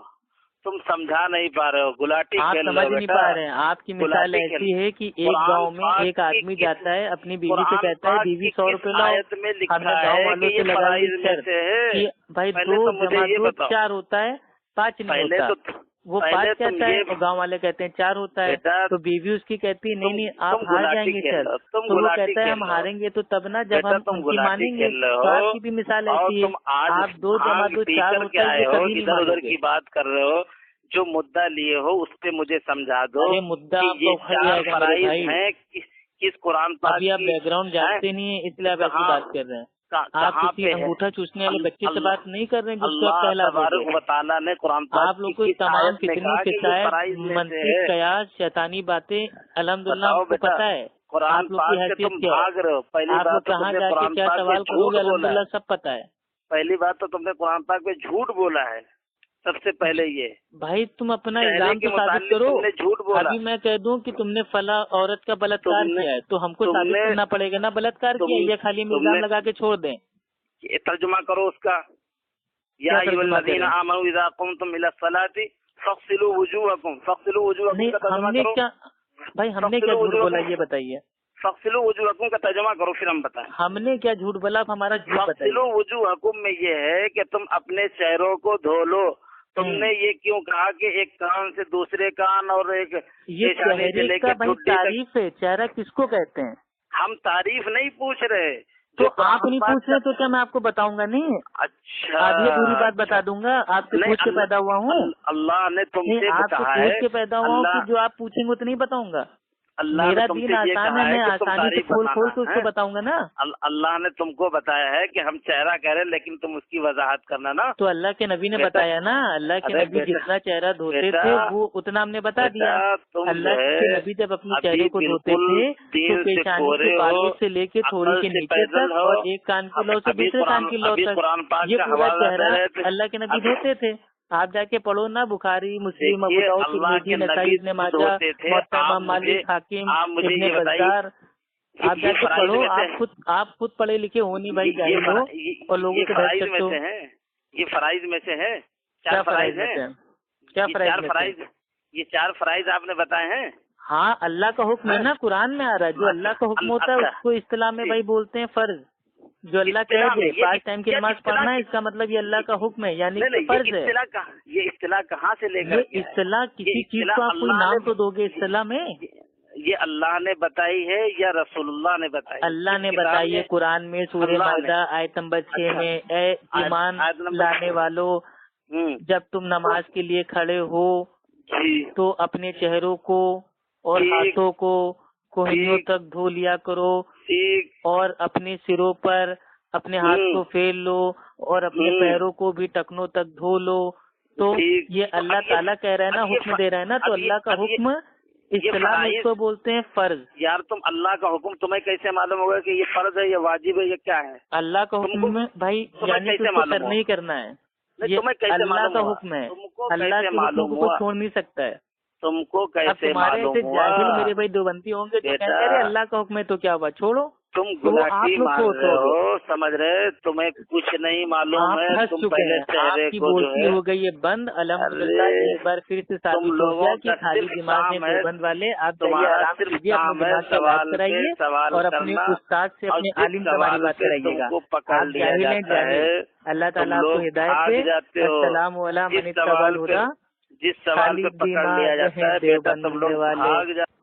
[SPEAKER 3] तुम समझा नहीं पा रहे हो, गुलाटी
[SPEAKER 2] आप समझ नहीं पा रहे हैं। आपकी मिसाल ऐसी है कि एक गांव में एक आदमी जाता है, अपनी बीवी से कहता है बीवी 100 रुपए लाओ, हमने गाँव वालों से लगा ली शर्त कि भाई 2 जमा 2 4 होता है, 5 नहीं होता। वो 5 कहता है और गाँव वाले कहते हैं 4 होता है। तो बीवी उसकी कहती है नहीं आप हार जाएंगे सर। तो वो कहता है हम हारेंगे तो तब ना जब हम उनकी मानेंगे। तो आपकी भी मिसाल ऐसी है, आप 2 जमा 2 4 होता है, कभी नहीं
[SPEAKER 3] इधर उधर की बात कर रहे हो। जो मुद्दा लिए हो उस पे मुझे समझा दो।
[SPEAKER 2] अरे मुद्दा आपको
[SPEAKER 3] है किस कुरान पाक।
[SPEAKER 2] अभी आप बैकग्राउंड जानते नहीं है इसलिए आप ऐसी बात कर रहे हैं। आप किसी अंगूठा चूसने वाले बच्चे से बात नहीं कर रहे हैं जिसको आप
[SPEAKER 3] कहला ने कुरान पाक।
[SPEAKER 2] आप लोग को तमाम कितनी किताएं, मंतिक, कयास, शैतानी बातें अल्हम्दुलिल्लाह आपको पता है। आप लोग की हैसियत क्या है? आप लोग कहाँ जाके क्या सवाल करोगे अल्हम्दुलिल्लाह सब पता है।
[SPEAKER 3] पहली बात तो तुमने कुरान पाक में झूठ बोला है सबसे पहले। ये
[SPEAKER 2] भाई तुम अपना इल्जाम तो साबित करो।
[SPEAKER 3] झूठ बोला।
[SPEAKER 2] अभी मैं कह दूं कि तुमने फला औरत का बलात्कार किया है तो हमको साबित करना पड़ेगा ना बलात्कार किया, या खाली हम इल्जाम लगा के छोड़ दें?
[SPEAKER 3] तर्जुमा करो उसका। या अय्युहल्लज़ीना आमनू इज़ा क़ुमतुम इला सलाति फ़ग़सिलू वुजूहकुम। फ़ग़सिलू वुजूहकुम का तर्जुमा करो।
[SPEAKER 2] क्या भाई हमने क्या झूठ बोला ये बताइए?
[SPEAKER 3] फ़ग़सिलू वुजूहकुम का तर्जुमा करो फिर हम बताएं।
[SPEAKER 2] हमने क्या झूठ बोला? हमारा झूठ बताइए।
[SPEAKER 3] फ़ग़सिलू वुजूहकुम में ये है कि तुम अपने चेहरों को धो लो। तुमने ये क्यों कहा कि एक कान से दूसरे कान और एक
[SPEAKER 2] ये चेहरे का भाई तारीफ है? चेहरा किसको कहते हैं?
[SPEAKER 3] हम तारीफ नहीं पूछ रहे।
[SPEAKER 2] तो आप नहीं पूछ रहे तो क्या मैं आपको बताऊंगा नहीं?
[SPEAKER 3] अच्छा
[SPEAKER 2] आधी अधूरी बात बता दूंगा। आपसे पूछ के पैदा हुआ हूँ।
[SPEAKER 3] अल्लाह ने तुमसे
[SPEAKER 2] आपसे पूछ के पैदा हुआ हूँ कि जो आप पूछेंगे तो नहीं बताऊंगा।
[SPEAKER 3] اللہ
[SPEAKER 2] میرا
[SPEAKER 3] نے تم
[SPEAKER 2] دین
[SPEAKER 3] سے یہ
[SPEAKER 2] آسان
[SPEAKER 3] کہا
[SPEAKER 2] ہے، میں
[SPEAKER 3] ہے کہ تم
[SPEAKER 2] آسانی سے
[SPEAKER 3] تعریف
[SPEAKER 2] کھول کھول کے اس
[SPEAKER 3] بتانا
[SPEAKER 2] کو بتاؤں گا نا.
[SPEAKER 3] اللہ نے تم کو بتایا ہے کہ ہم چہرہ کہہ رہے ہیں لیکن تم اس کی وضاحت کرنا نا.
[SPEAKER 2] تو اللہ کے نبی نے
[SPEAKER 3] بیٹا،
[SPEAKER 2] بتایا نا، اللہ کے
[SPEAKER 3] ارے
[SPEAKER 2] نبی
[SPEAKER 3] بیٹا،
[SPEAKER 2] جتنا چہرہ دھوتے
[SPEAKER 3] بیٹا،
[SPEAKER 2] تھے وہ اتنا ہم نے بتا دیا.
[SPEAKER 3] بیٹا، تم
[SPEAKER 2] اللہ
[SPEAKER 3] جو
[SPEAKER 2] کے
[SPEAKER 3] ہے
[SPEAKER 2] نبی جب اپنے
[SPEAKER 3] ابھی
[SPEAKER 2] چہرے کو دھوتے
[SPEAKER 3] بالکل
[SPEAKER 2] تھے تو
[SPEAKER 3] دین سے
[SPEAKER 2] پیشانی
[SPEAKER 3] کھورے
[SPEAKER 2] کے
[SPEAKER 3] ہو،
[SPEAKER 2] بالوں سے لے کے تھوڑی
[SPEAKER 3] عقل
[SPEAKER 2] کے
[SPEAKER 3] سے
[SPEAKER 2] نیچے
[SPEAKER 3] پیدل
[SPEAKER 2] تک
[SPEAKER 3] ہو.
[SPEAKER 2] اور ایک کان کی لو سے
[SPEAKER 3] ابھی
[SPEAKER 2] دوسرے کان کی لو
[SPEAKER 3] ابھی
[SPEAKER 2] تک
[SPEAKER 3] قرآن پاک
[SPEAKER 2] یہ
[SPEAKER 3] کا
[SPEAKER 2] پورا
[SPEAKER 3] حوالہ دے
[SPEAKER 2] چہرہ
[SPEAKER 3] رہے تھے.
[SPEAKER 2] اللہ کے نبی دھوتے تھے. آپ جا کے پڑھو نا، بخاری، مسلم، ابو
[SPEAKER 3] دیکھیے،
[SPEAKER 2] داؤد،
[SPEAKER 3] اللہ
[SPEAKER 2] ترمذی،
[SPEAKER 3] کے
[SPEAKER 2] نسائی،
[SPEAKER 3] نبی
[SPEAKER 2] ابن ماجہ،
[SPEAKER 3] دھوتے تھے.
[SPEAKER 2] موطا
[SPEAKER 3] آپ
[SPEAKER 2] امام مالک، حاکم،
[SPEAKER 3] مجھے
[SPEAKER 2] ابن
[SPEAKER 3] یہ بتائیے
[SPEAKER 2] بزار. آپ جا
[SPEAKER 3] یہ
[SPEAKER 2] کے
[SPEAKER 3] فرائض
[SPEAKER 2] پڑھو.
[SPEAKER 3] میں سے
[SPEAKER 2] آپ خود پڑھے لکھے ہو نہیں بھائی، جاہل ہو اور لوگوں
[SPEAKER 3] یہ
[SPEAKER 2] سے بحث
[SPEAKER 3] فرائض
[SPEAKER 2] کرتے
[SPEAKER 3] میں
[SPEAKER 2] ہو.
[SPEAKER 3] سے ہیں، یہ فرائض میں سے ہے.
[SPEAKER 2] کیا
[SPEAKER 3] چار
[SPEAKER 2] فرائض
[SPEAKER 3] فرائض
[SPEAKER 2] میں
[SPEAKER 3] ہیں.
[SPEAKER 2] سے؟ کیا
[SPEAKER 3] یہ
[SPEAKER 2] فرائض
[SPEAKER 3] چار
[SPEAKER 2] میں سے؟
[SPEAKER 3] فرائض، یہ چار فرائض آپ نے بتائے ہیں.
[SPEAKER 2] ہاں، اللہ کا حکم ہے نا، قرآن میں آ رہا ہے. جو اللہ کا حکم ہوتا ہے اس کو اصطلاح میں بھائی بولتے ہیں فرض. جو اللہ کہہ دے 5 ٹائم کی نماز پڑھنا ہے، اس کا مطلب یہ اللہ کا حکم ہے، یعنی کہ فرض ہے.
[SPEAKER 3] یہ اصطلاح کہاں سے لے کر
[SPEAKER 2] یہ اصطلاح کسی چیز کو آپ کوئی نام تو دو گے اصطلاح میں.
[SPEAKER 3] یہ اللہ نے بتائی ہے یا رسول اللہ نے بتائی؟
[SPEAKER 2] اللہ نے بتائی ہے قرآن میں، سورہ مائدہ آیت نمبر 6 میں، اے ایمان لانے والوں، جب تم نماز کے لیے کھڑے ہو تو اپنے چہروں کو اور ہاتھوں کو کوہنیوں تک دھو لیا کرو، اور اپنے سروں پر اپنے ہاتھ کو پھیر لو اور اپنے پیروں کو بھی ٹکنوں تک دھو لو. تو یہ اللہ تعالیٰ کہہ رہا ہے نا، حکم دے رہا ہے نا. تو اللہ کا حکم اصطلاح میں اس کو بولتے ہیں فرض.
[SPEAKER 3] یار تم اللہ کا حکم تمہیں کیسے معلوم ہوگا کہ یہ فرض ہے، یہ واجب ہے، یہ کیا ہے؟
[SPEAKER 2] اللہ کا حکم میں بھائی یعنی کہ اس کو کرنا ہی کرنا ہے. یہ اللہ کا حکم ہے، اللہ کے حکم کو چھوڑ نہیں سکتا ہے.
[SPEAKER 3] تم کو کیسے
[SPEAKER 2] تمہارے
[SPEAKER 3] معلوم
[SPEAKER 2] ایسے
[SPEAKER 3] ہوا؟
[SPEAKER 2] جاہل میرے بھائی دیوبندی ہوں گے جو کہیں گے ارے اللہ کا حکم ہے تو کیا ہوا، چھوڑو.
[SPEAKER 3] تم گلاٹی مار رہے ہو، سمجھ رہے، تمہیں کچھ نہیں معلوم ہے.
[SPEAKER 2] پھنس
[SPEAKER 3] تم
[SPEAKER 2] چکے
[SPEAKER 3] پہلے
[SPEAKER 2] ہیں،
[SPEAKER 3] چہرے
[SPEAKER 2] آپ کی
[SPEAKER 3] کو جو
[SPEAKER 2] بوٹی
[SPEAKER 3] ہے
[SPEAKER 2] ہو گئی ہے بند. الحمدللہ ایک بار پھر سے ثابت ہو گیا کہ خالی دماغ میں دیوبند والے. آپ جائیے آرام کیجیے، اپنے دماغ کا علاج کرائیے اور اپنے استاد سے، اپنے عالم سے ہماری بات کرائیے گا. آپ جاہل ہیں، جاہل. اللہ تعالیٰ آپ کو ہدایت دے. السلام علیکم من اتبع الہدی.
[SPEAKER 3] جس سوال پہ پکڑ لیا جاتا ہے بیٹا تم لوگ بھاگ جاتے